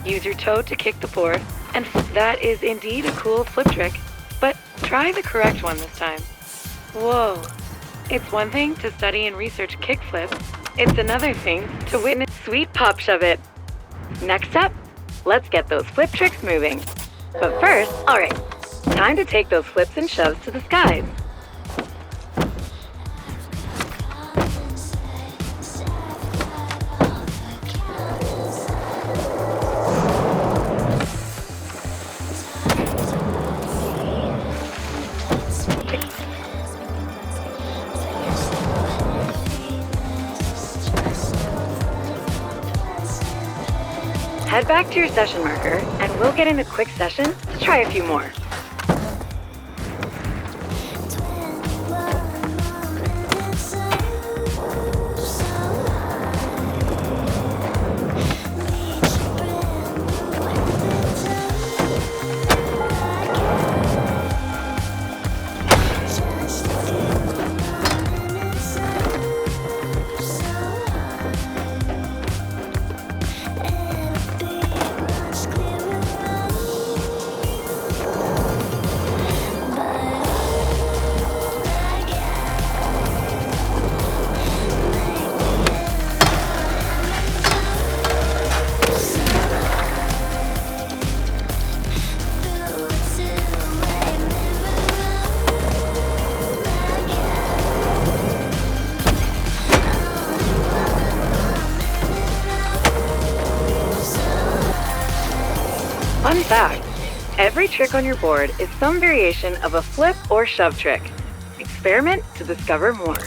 Use your toe to kick the board, and that is indeed a cool flip trick, but try the correct one this time. Whoa. It's one thing to study and research kickflips. It's another thing to witness sweet pop shove it. Next up, let's get those flip tricks moving. But first, alright, time to take those flips and shoves to the skies. Head back to your session marker, and we'll get in a quick session to try a few more. Fun fact, every trick on your board is some variation of a flip or shove trick. Experiment to discover more.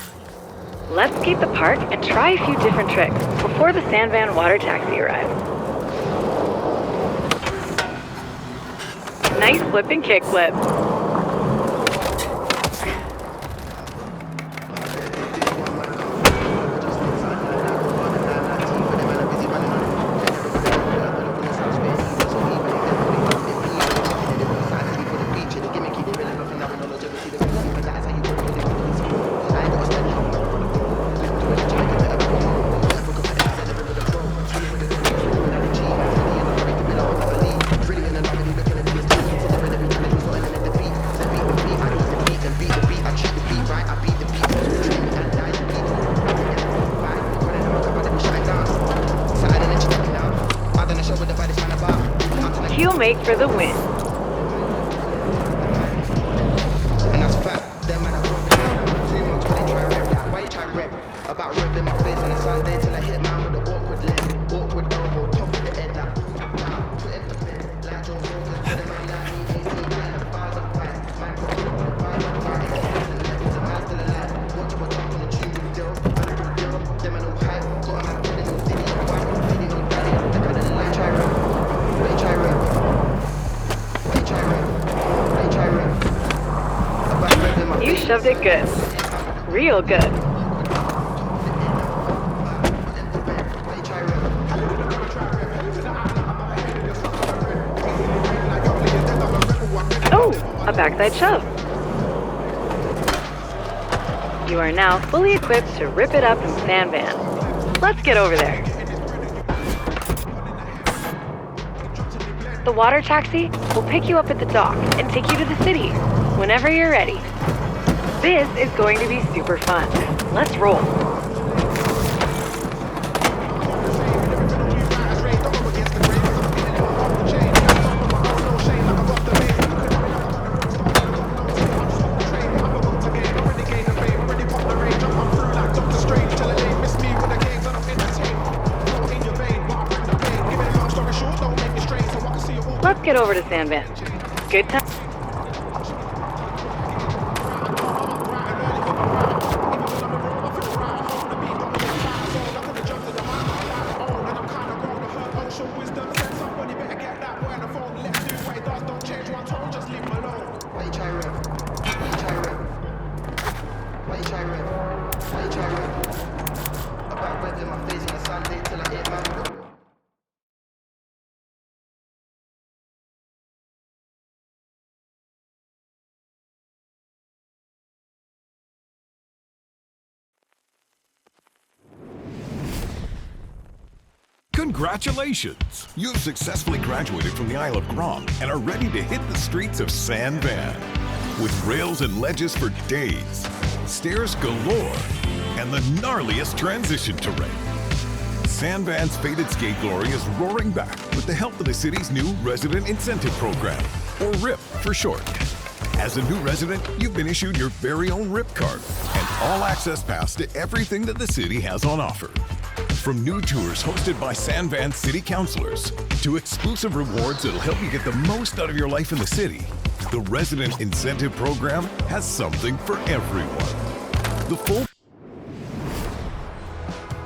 Let's skate the park and try a few different tricks before the Sandvan water taxi arrives. Nice flip and kick flip. He'll make for the win. About ripping my face on a Sunday till I hit man with the awkward leg, awkward elbow, top of the head like put it in the bed, like Joe Rogan, put him on like me, AC, like a thousand fights, man, put him on fire, it's a man still alive, watch him jump on the tube with Dill, man, I do Dill, them I know hype, got a man killing no video, video, daddy, they couldn't like try rap, they try rap, they try rap, they try rap, about ripping my You face. shoved it good. Real good. Oh, a backside shove. You are now fully equipped to rip it up in Sandvan. Let's get over there. The water taxi will pick you up at the dock and take you to the city whenever you're ready. This is going to be super fun. Let's roll. Let's get over to Sandvan. Good time. About ripping my face on a Sunday till I hit man with the Congratulations! You've successfully graduated from the Isle of Grom and are ready to hit the streets of San Van. With rails and ledges for days, stairs galore, and the gnarliest transition terrain. San Van's faded skate glory is roaring back with the help of the city's new Resident Incentive Program, or RIP for short. As a new resident, you've been issued your very own RIP card and all-access pass to everything that the city has on offer. From new tours hosted by San Van city councilors to exclusive rewards that'll help you get the most out of your life in the city, the Resident Incentive Program has something for everyone. The full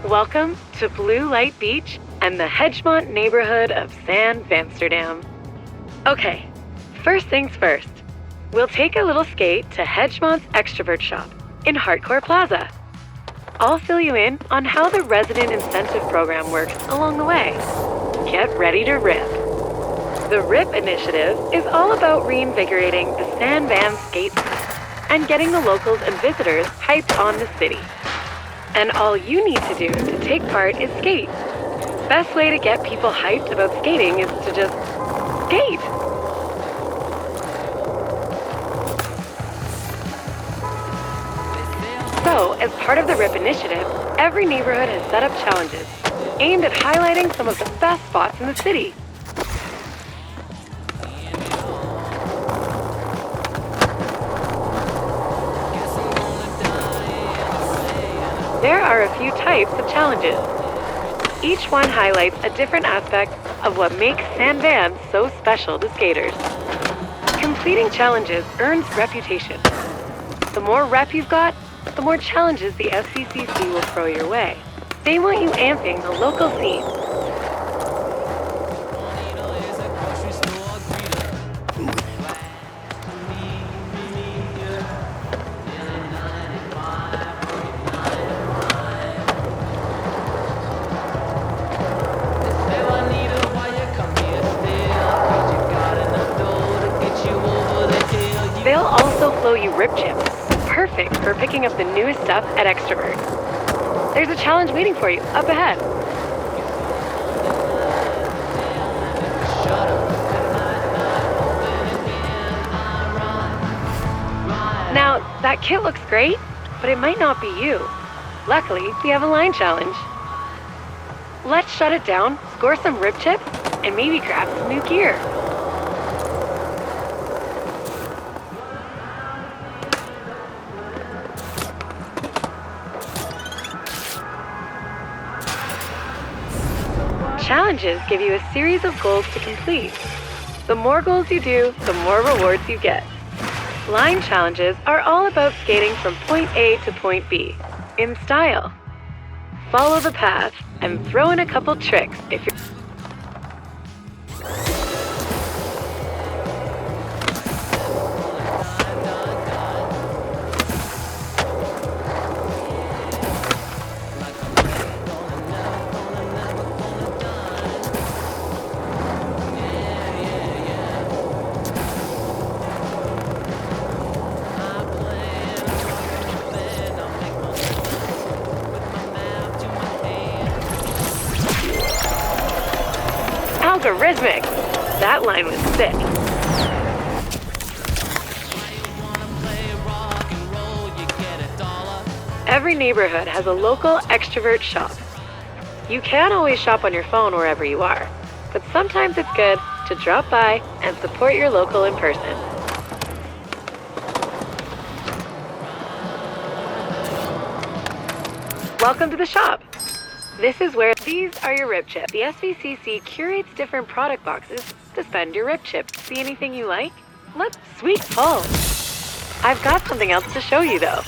Welcome to Blue Light Beach and the Hedgemont neighborhood of San Vansterdam. Okay, first things first. We'll take a little skate to Hedgemont's Extrovert Shop in Hardcore Plaza. I'll fill you in on how the Resident Incentive Program works along the way. Get ready to rip. The RIP initiative is all about reinvigorating the San Van skate scene and getting the locals and visitors hyped on the city. And all you need to do to take part is skate. Best way to get people hyped about skating is to just skate. So, as part of the RIP initiative, every neighborhood has set up challenges aimed at highlighting some of the best spots in the city. There are a few types of challenges. Each one highlights a different aspect of what makes San Van so special to skaters. Completing challenges earns reputation. The more rep you've got, the more challenges the SVCC will throw your way. They want you amping the local scene. They'll also flow you rip chips, perfect for picking up the newest stuff at Extrovert. There's a challenge waiting for you up ahead. Now, that kit looks great, but it might not be you. Luckily, we have a line challenge. Let's shut it down, score some rip chips, and maybe grab some new gear. Challenges give you a series of goals to complete. The more goals you do, the more rewards you get. Line challenges are all about skating from point A to point B, in style. Follow the path and throw in a couple tricks if you're... Algorithmic! That line was sick. Every neighborhood has a local Extrovert shop. You can always shop on your phone wherever you are, but sometimes it's good to drop by and support your local in person. Welcome to the shop. This is where these are your rip chips. The SVCC curates different product boxes to spend your rip chips. See anything you like? Let's sweet pull. I've got something else to show you though.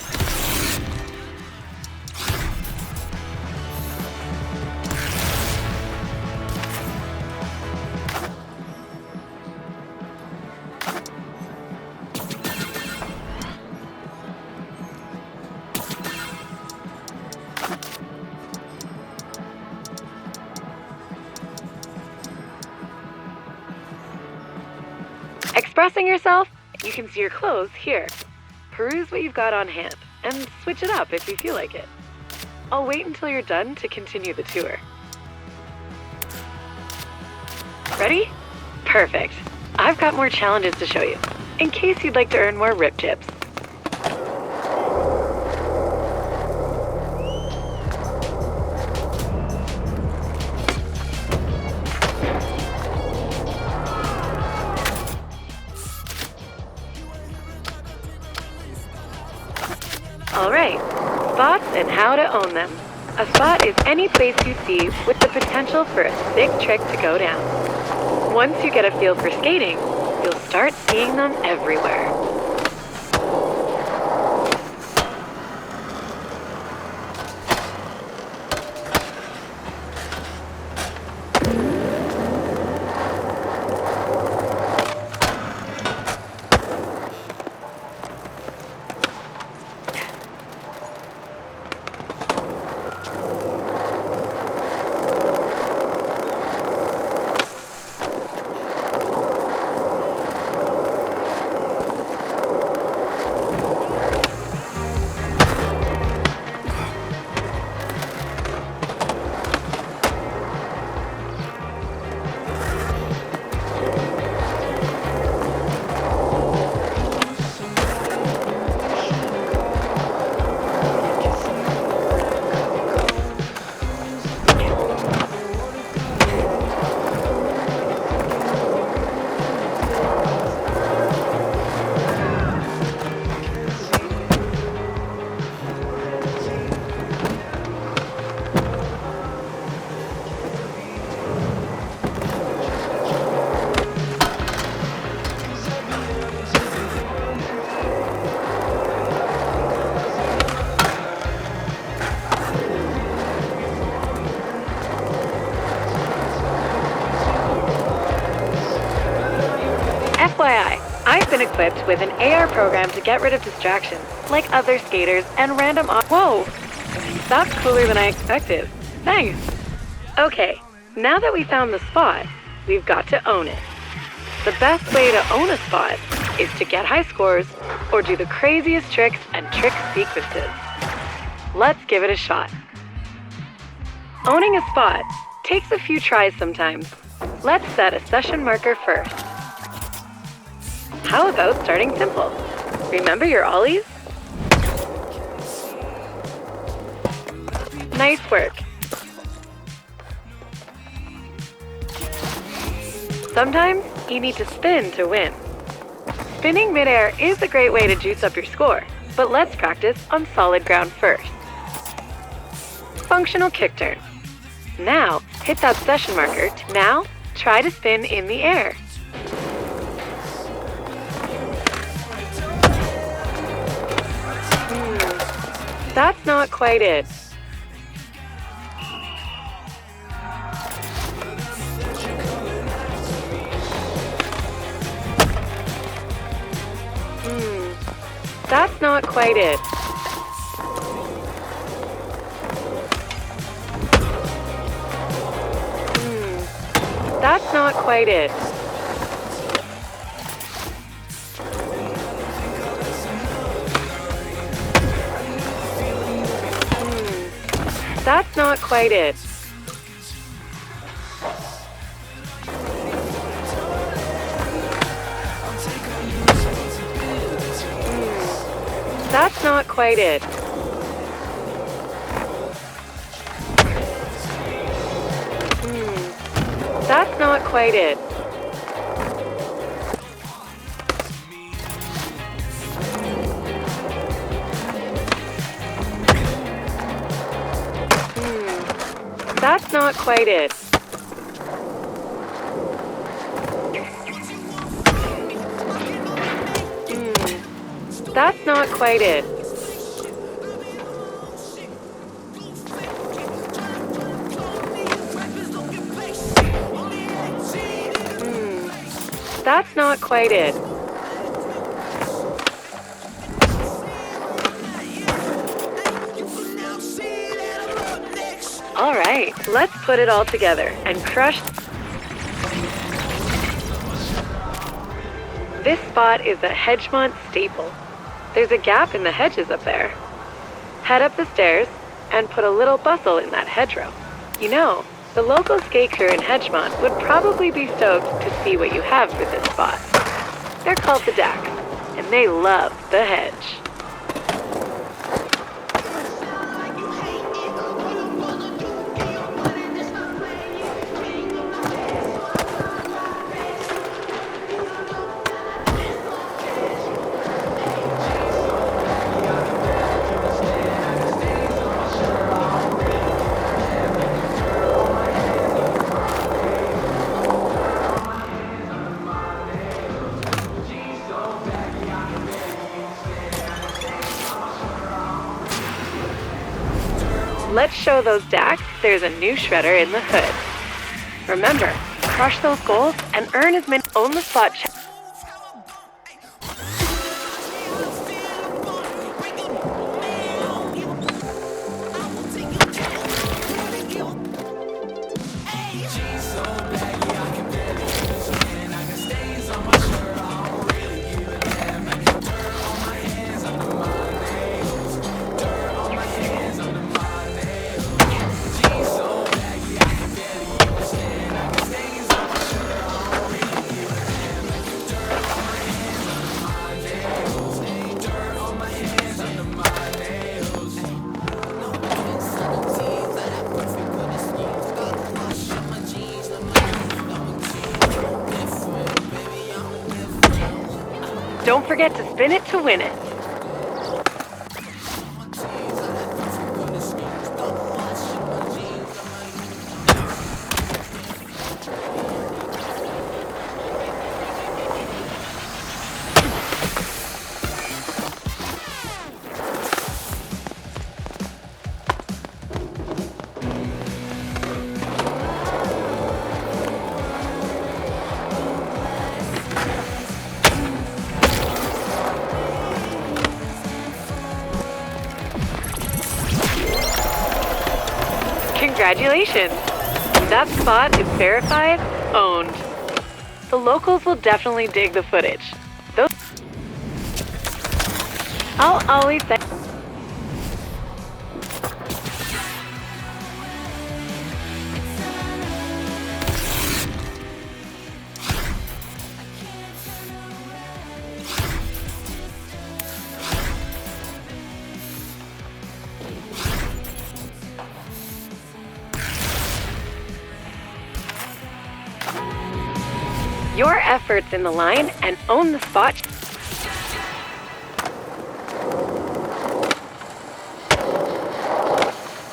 Expressing yourself? You can see your clothes here. Peruse what you've got on hand, and switch it up if you feel like it. I'll wait until you're done to continue the tour. Ready? Perfect. I've got more challenges to show you, in case you'd like to earn more rip chips. Alright, spots and how to own them. A spot is any place you see with the potential for a sick trick to go down. Once you get a feel for skating, you'll start seeing them everywhere. FYI, I've been equipped with an AR program to get rid of distractions, like other skaters and random Whoa! That's cooler than I expected. Thanks! Okay, now that we found the spot, we've got to own it. The best way to own a spot is to get high scores or do the craziest tricks and trick sequences. Let's give it a shot. Owning a spot takes a few tries sometimes. Let's set a session marker first. How about starting simple? Remember your ollies? Nice work. Sometimes you need to spin to win. Spinning midair is a great way to juice up your score, but let's practice on solid ground first. Functional kick turn. Now, hit that session marker. Now, try to spin in the air. That's not quite it. That's not quite it. That's not quite it. That's not quite it. That's not quite it. That's not quite it. That's not quite it. That's not quite it. That's not quite it. All right, let's put it all together and crush. This spot is a Hedgemont staple. There's a gap in the hedges up there. Head up the stairs and put a little bustle in that hedgerow. You know, The local skate crew in Hedgemont would probably be stoked to see what you have for this spot. They're called the Dacks, and they love the hedge. Let's show those Dacks there's a new shredder in the hood. Remember, crush those goals and earn as many on-the-spot Don't forget to spin it to win it. Congratulations! That spot is verified, owned. The locals will definitely dig the footage. I'll always say your efforts in the line and own the spot.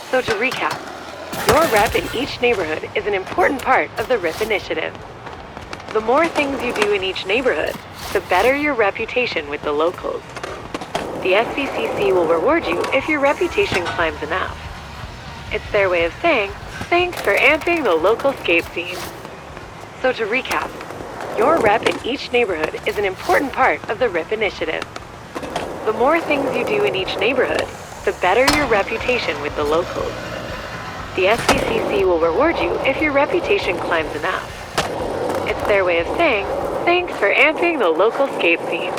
So to recap, your rep in each neighborhood is an important part of the RIP initiative. The more things you do in each neighborhood, the better your reputation with the locals. The SBCC will reward you if your reputation climbs enough. It's their way of saying, thanks for amping the local skate scene. So to recap, your rep in each neighborhood is an important part of the RIP initiative. The more things you do in each neighborhood, the better your reputation with the locals. The SBCC will reward you if your reputation climbs enough. It's their way of saying, thanks for amping the local skate scene.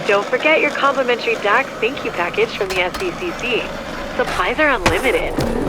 Don't forget your complimentary Dax thank you package from the SBCC. Supplies are unlimited.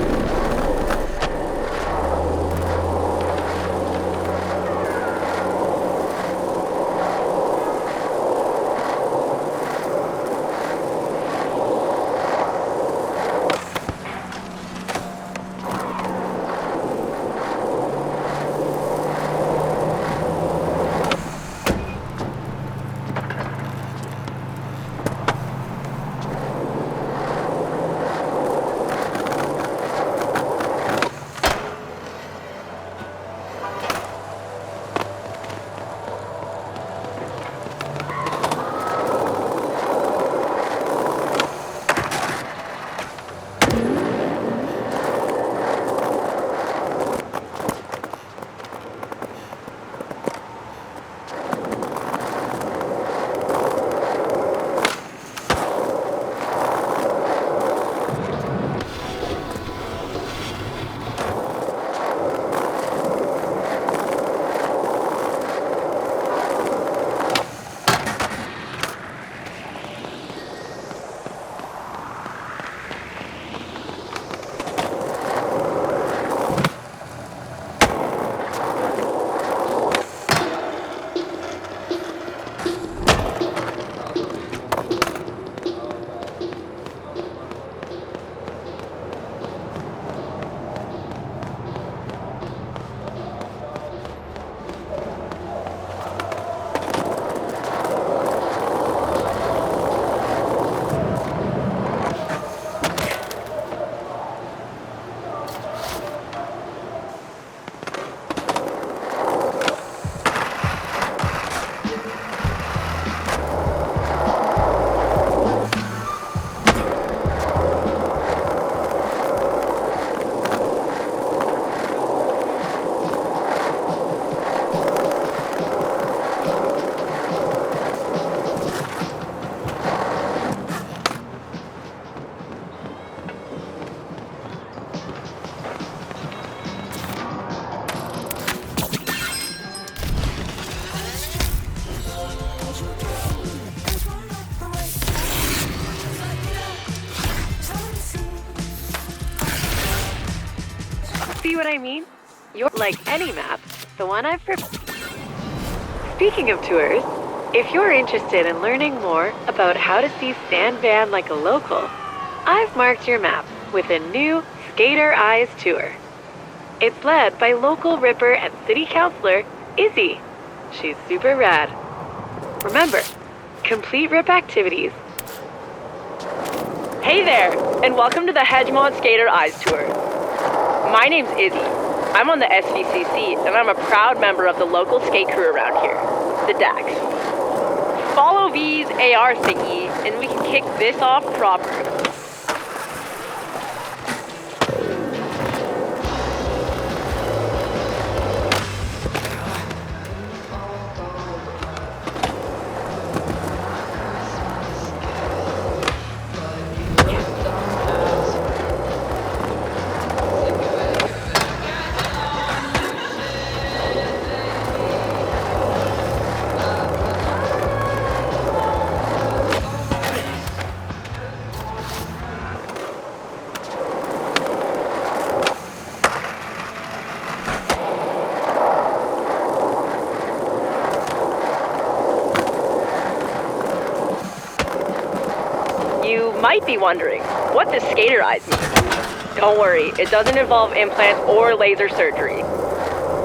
See what I mean? You're like any map, the one I've prepared. Speaking of tours, if you're interested in learning more about how to see San Van like a local, I've marked your map with a new Skater Eyes tour. It's led by local Ripper and City Councilor Izzy. She's super rad. Remember, complete Rip activities. Hey there, and welcome to the Hedgemont Skater Eyes Tour. My name's Izzy. I'm on the SVCC, and I'm a proud member of the local skate crew around here, the DAX. Follow V's AR thingy, and we can kick this off proper. You might be wondering, what does Skater Eyes mean? Don't worry, it doesn't involve implants or laser surgery.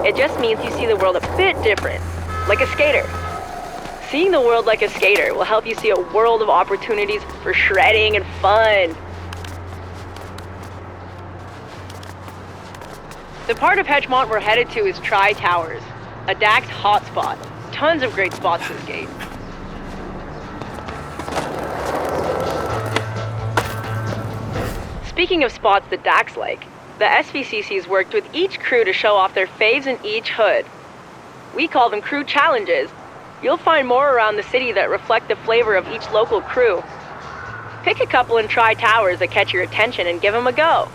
It just means you see the world a bit different, like a skater. Seeing the world like a skater will help you see a world of opportunities for shredding and fun. The part of Hedgemont we're headed to is Tri-Towers, a DAX hotspot. Tons of great spots to skate. Speaking of spots the DAX like, the SVCC's worked with each crew to show off their faves in each hood. We call them crew challenges. You'll find more around the city that reflect the flavor of each local crew. Pick a couple in Tri-Towers that catch your attention and give them a go.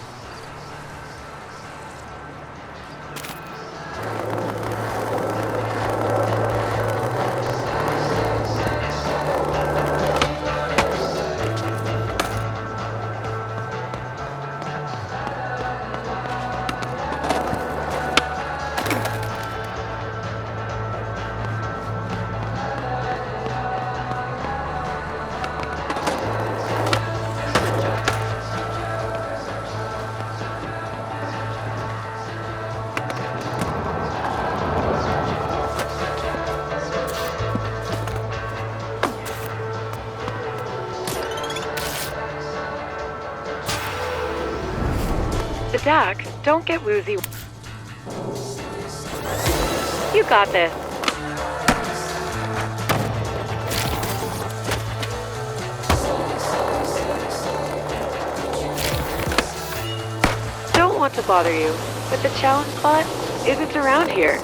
The DAX, don't get woozy. You got this. Don't want to bother you, but the challenge spot isn't around here.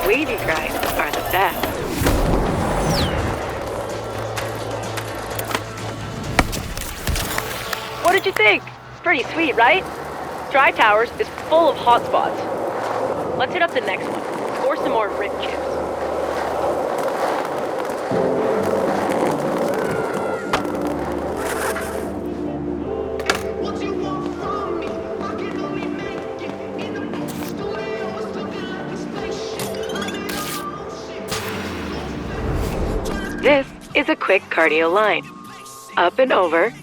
Wavy grinds are the best. What did you think? It's pretty sweet, right? Tri-Towers is full of hotspots. Let's hit up the next one. Score some more rip chips. What you want from me? I can only make it in the studio. It's looking like a spaceship. I'm in motion. This is a quick cardio line. Up and over.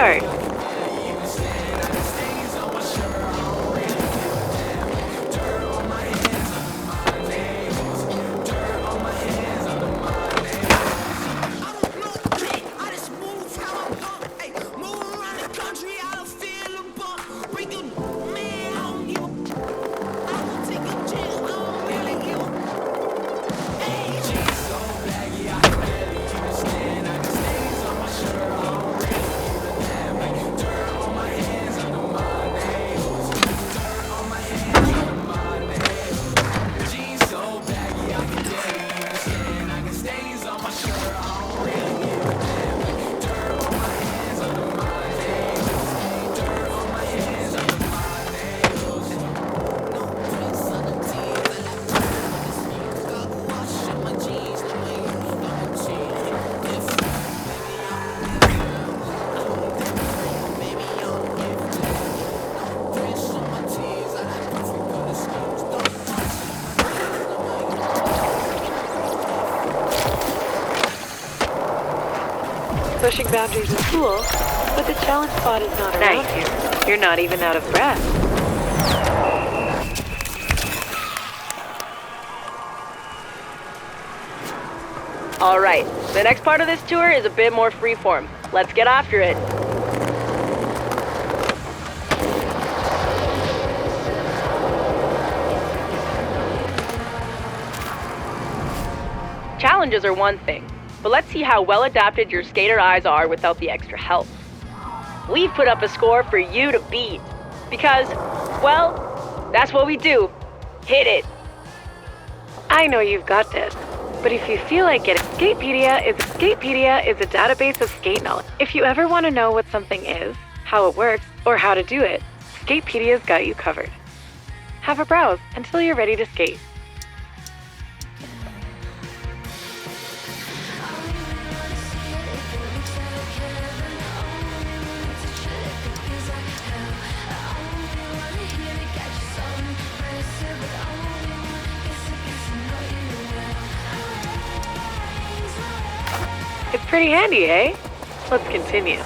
start. Pushing boundaries is cool, but the challenge spot is not around here. You're not even out of breath. Alright, the next part of this tour is a bit more freeform. Let's get after it. Challenges are one thing, but let's see how well adapted your skater eyes are without the extra help. We've put up a score for you to beat. Because, well, that's what we do. Hit it. I know you've got this, but if you feel like it, Skatepedia is a database of skate knowledge. If you ever want to know what something is, how it works, or how to do it, Skatepedia's got you covered. Have a browse until you're ready to skate. It's pretty handy, eh? Let's continue.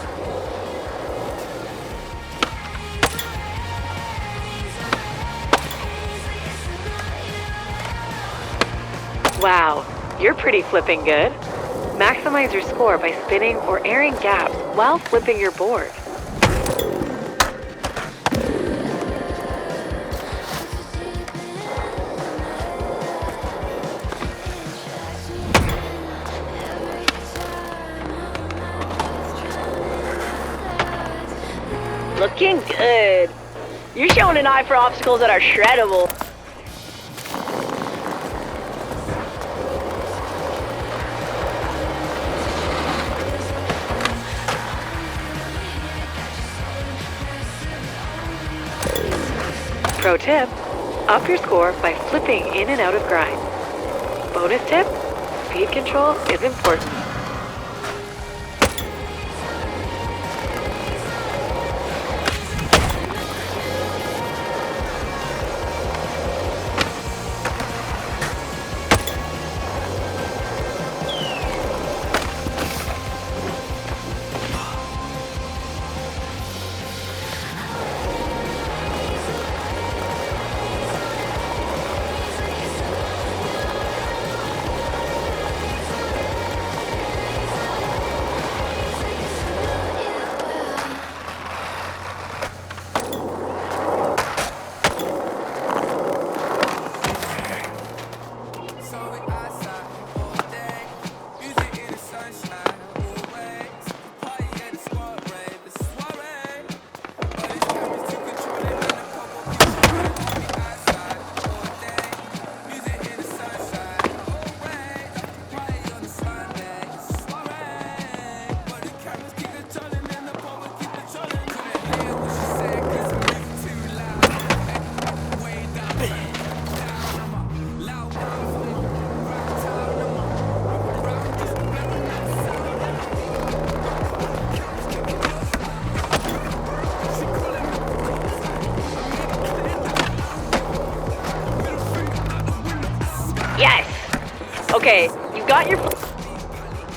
Wow, you're pretty flipping good. Maximize your score by spinning or airing gaps while flipping your board. Looking good. You're showing an eye for obstacles that are shreddable. Pro tip, up your score by flipping in and out of grind. Bonus tip, speed control is important. Yes! Okay, you've got your...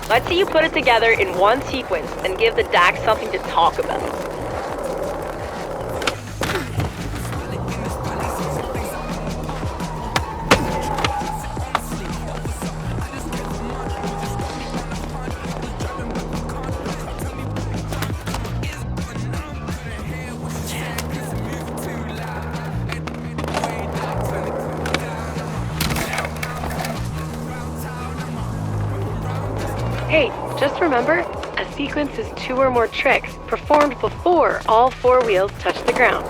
Let's see you put it together in one sequence and give the DAX something to talk about. Hey, just remember, a sequence is 2 or more tricks performed before all 4 wheels touch the ground.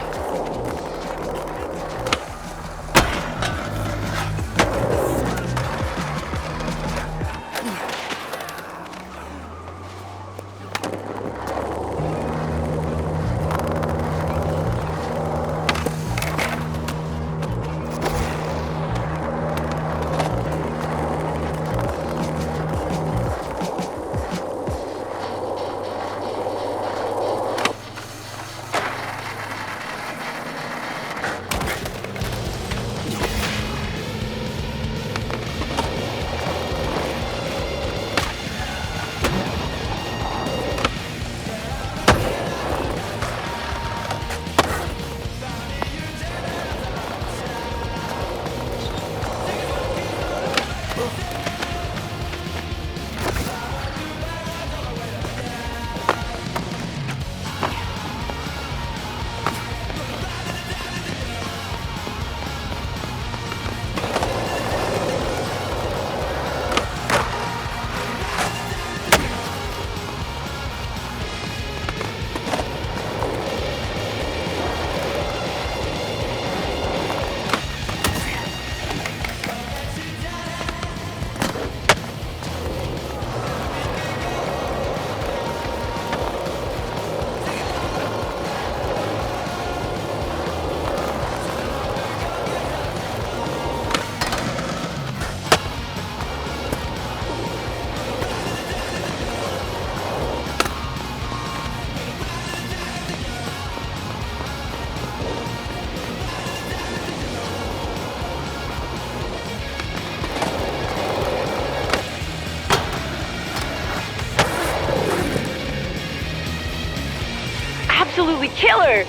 Absolutely killer!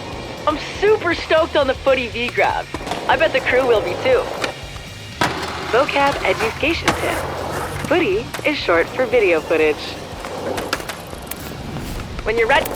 I'm super stoked on the Footy V-Grab. I bet the crew will be too. Vocab education tip. Footy is short for video footage. When you're ready.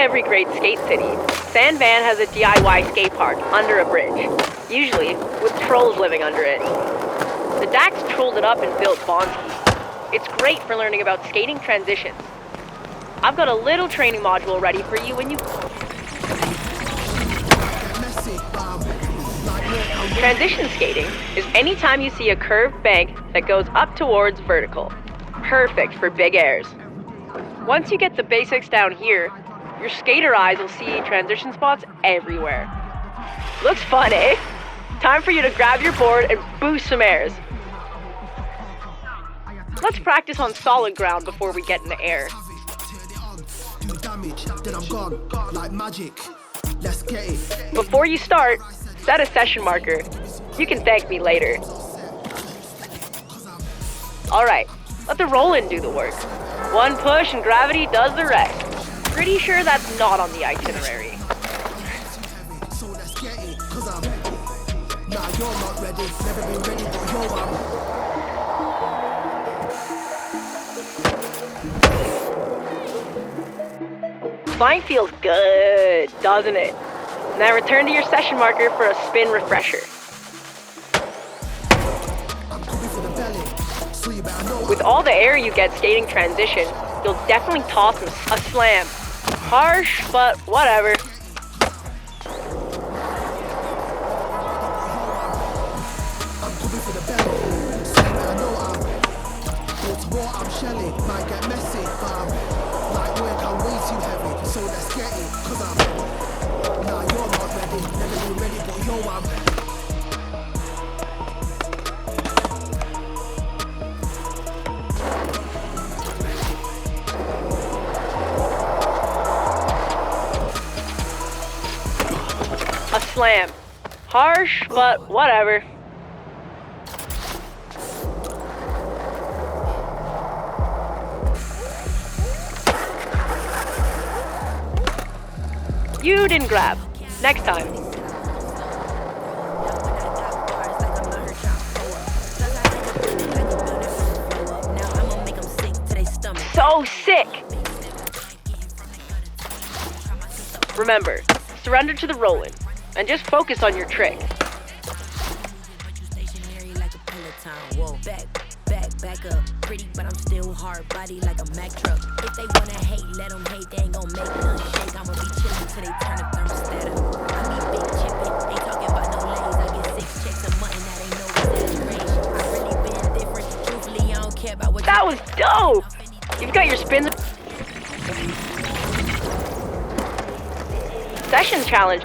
every great skate city, San Van has a DIY skate park under a bridge, usually with trolls living under it. The Dax trolled it up and built Bonski. It's great for learning about skating transitions. I've got a little training module ready for you when you... Transition skating is any time you see a curved bank that goes up towards vertical. Perfect for big airs. Once you get the basics down here, your skater eyes will see transition spots everywhere. Looks fun, eh? Time for you to grab your board and boost some airs. Let's practice on solid ground before we get in the air. Before you start, set a session marker. You can thank me later. Alright, let the roll-in do the work. One push and gravity does the rest. Pretty sure that's not on the itinerary. Flying feels good, doesn't it? Now return to your session marker for a spin refresher. With all the air you get skating transition, you'll definitely toss a slam. Harsh, but whatever. A slam. Harsh, but whatever. You didn't grab. Next time. So sick! Remember, surrender to the roll-in, and just focus on your trick. Back up, pretty, but I'm still hard body like a Mack truck. If they wanna hate, let them hate, they ain't gon' make none shake. I'ma be chillin' till they turn the thermostat up. I be big chippin', ain't talking about no lays. I get 6 checks a month and that ain't no exaggeration. I really been different, truthfully, I don't care about what That was dope! You've got your spins. Session challenge.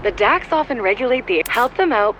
The DACs often regulate the help them out.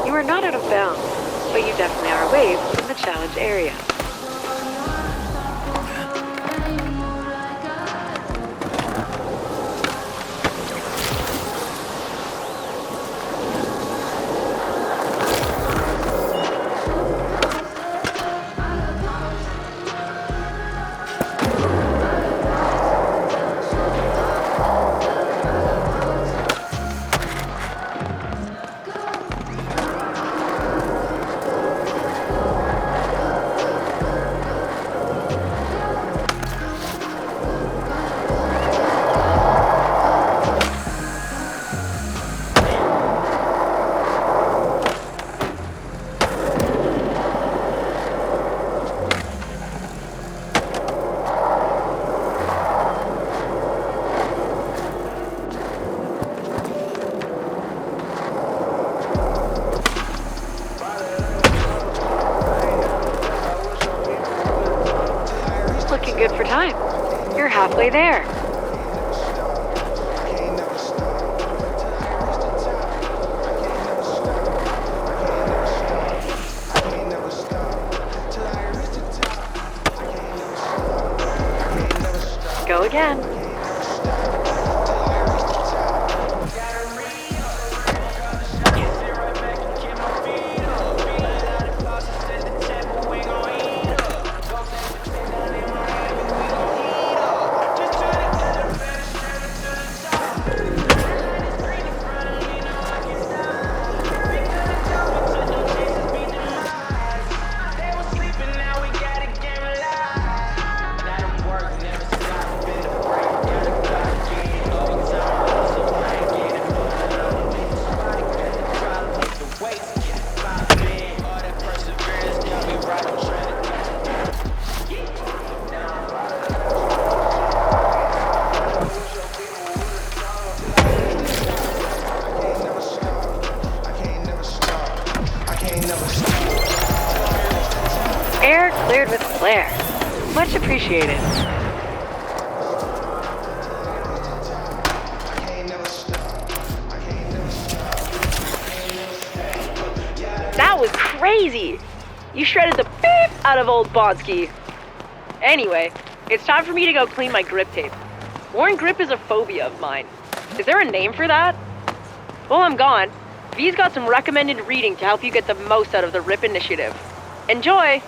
You are not out of bounds, but you definitely are away from the challenge area. Looking good for time. You're halfway there. Go again. Air cleared with flair. Much appreciated. That was crazy! You shredded the beep out of old Bonsky. Anyway, it's time for me to go clean my grip tape. Worn grip is a phobia of mine. Is there a name for that? While I'm gone, V's got some recommended reading to help you get the most out of the RIP initiative. Enjoy!